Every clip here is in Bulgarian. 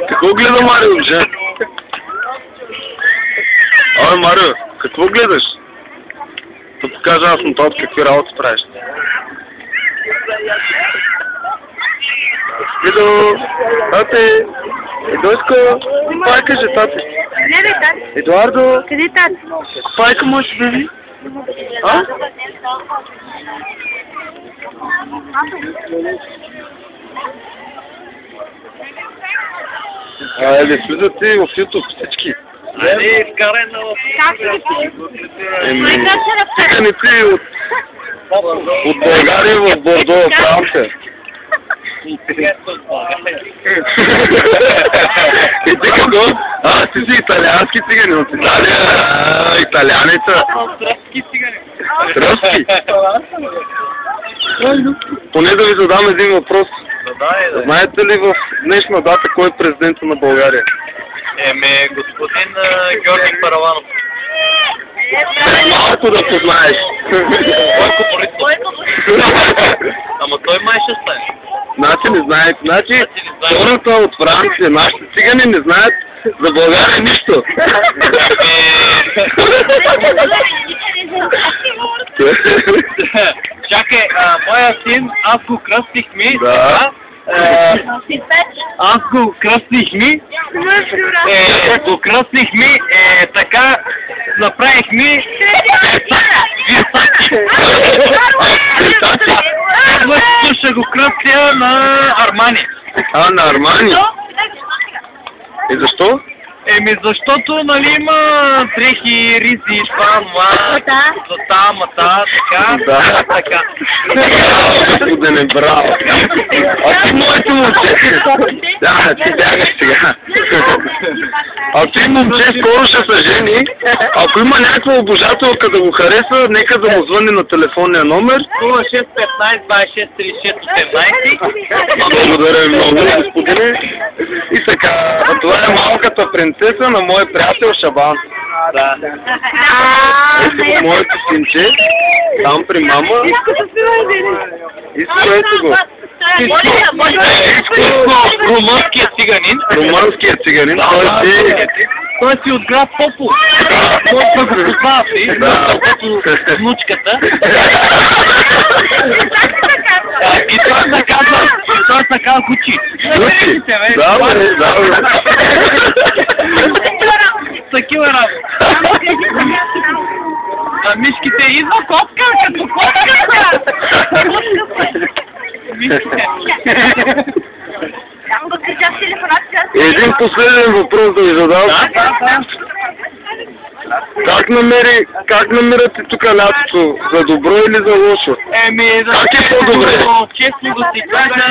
Какво гледа Марио, же? Абе, Марио, какво гледаш? Да покажа аз на това какви работи правиш. Идо, тате, Едосько, купай кажи, тате. Не, бе, тате. Едуардо, Къде тате? купайка можеш да ви? А? Айде, слизат ти в YouTube всички. Айде, изкарай на Как ще ги пише? Циганици от България в Бордо, Франция. И ти какво? Ти си италиански цигани от Италия. Италианица. Тръпски цигани. Тръпски? Поне да ви задам един въпрос. Знаете ли в днешна дата кой е президента на България? Господин Георги Параванов. Малко да познаеш. Бойко Борисов. Ама той май ще стане. Значи не знаете. Значи хората от Франция, нашите цигани не знаят за България нищо. Чакай, моя син, аз го кръстих ми. Да. Аз го кръстих ми. Така направих ми. Ще го кръстя на Армани. На Армани? Защо? Защото, нали, има дрехи, ризи, злата, мата, така. Господине, браво! Ти моето момче! Да, ти бягаш сега. Ти момче скоро ще се жени. Ако има някаква обожателка да го хареса, нека да му звъни на телефонния номер. 0615 26 36 14. Благодаря много, господине. И така, това е малката принцеса на мой приятел Шабан. Да. Ето моето синче, там при мама. Иско, ето го. Румънският циганин. Румънският циганин, Той си от град Попов. Той пък го познава си, като внучката. И той се казва Гучи. Да, бе. Такива работи. Мишките идва котка, като котка. Един последен въпрос да ви задам. Как намирате тук лятото? За добро или за лошо? Как е по-добре? Честно да си кажа...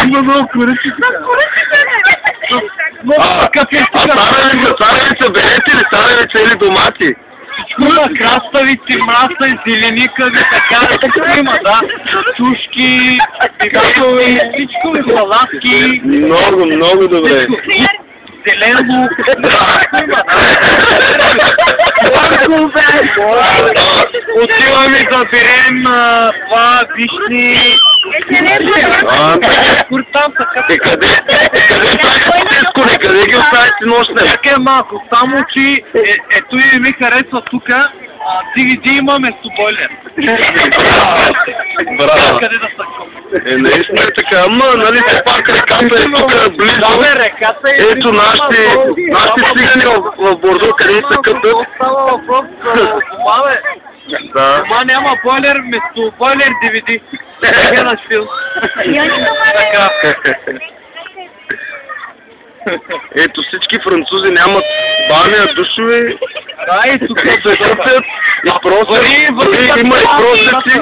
Има много курици. Царевица берете ли? Царевица или домати? Всичко има краставици, мраса и зеленикови, така има, да. Чушки, пикакови, всичко и салатки. Много добре. Зелен лук. Отиваме да берем това, вишни. Къде ги оставите нощне? Чакай малко, само че ето и ми харесва тука. DVD има место бойлер. Браво. Къде да са купи? Наистина е така, ама нали се пак реката е тук близо. Да, реката е... Ето нашите цигани в Бордо, къде се къпят. Става въпрос за дома, бе. Да. Дома няма бойлер, вместо бойлер DVD. Гледаш филм. Така. Ето всички французи нямат баня, душове. Да, и тук се къпят и просят. Дори има и просеци.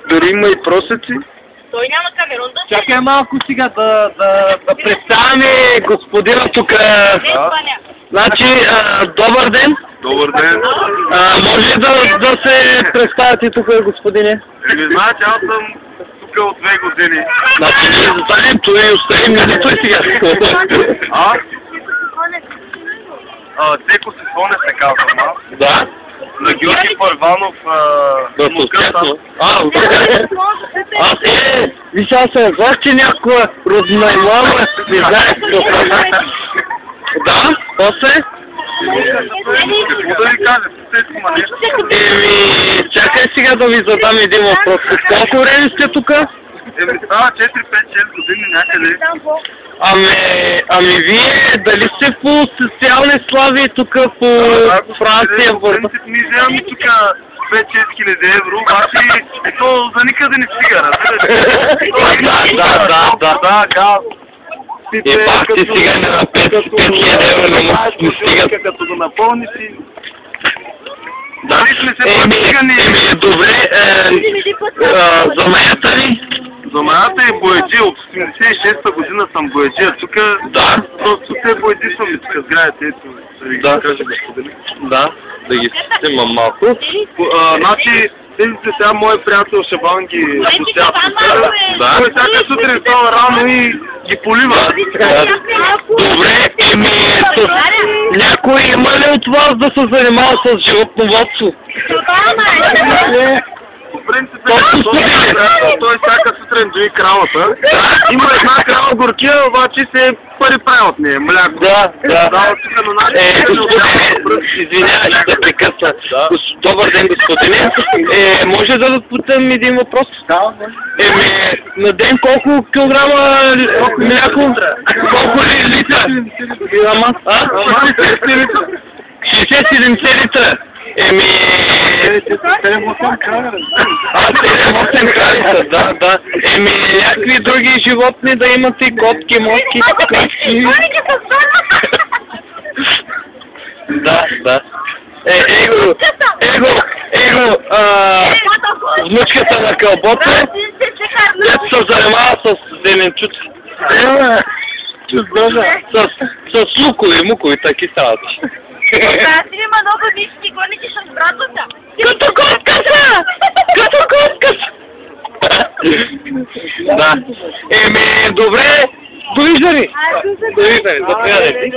Дори има и просеци. Той няма камерон да... Чакай малко сега да представяме господина тук. Значи, добър ден. Добър ден. Може да се представите тук, господине? Знаете, аз съм тук от 2 години. Значи, ние застанем, той оставим, нали той сега? Цеко Сифоне се казва, Да. на Георги Първанов, Да, муката. Виж, аз се разбрах, че някоя роднаймама не знае какво. Да, после? Какво да ви кажа? Цецко, ма нещо. Чакай сега да ви задам един въпрос. Колко време сте тук? Става 4-5-6 години някъде. Ами вие дали сте по социални слави тук по Франция? В принцип ние вземаме тук 5-6 хиляди евро, обаче то за никъде не стига, Да, газ. Пак ти сега не на 5 евро не стигат. Като го напълниш и... Да, добре, замеята ви? Замеята е бояджи, от 86-та година съм бояджи, тук просто те бояджи съм и тук сградите, ето да ви ги кажа господин. Да ги снимам малко. Значи, тези сега мои приятел Шабан ги пустят тук. Той всяка сутрин става рано и ги полива. Добре, някой има ли от вас да се занимава с животновъдство? По принцип, той всяка сутрин дои кравата. Има една крава горкия, обаче се пари прави от нея, мляко. Да. Извинявай, ще те прекъсна. Добър ден, господине. Може да попитам един въпрос? На ден колко килограма мляко? Колко литра? 60-70 литра. 7-8 крава. 7-8 крави, да. Някакви други животни да имате, котки, мотки, качки. Да. Его, внучката на кълбото, дето се занимава с зеленчуци. С лукови, таки стават. Аз има много мишки, гоники с братата. Като котка! Да. Добре. Довиждане. Заповядайте.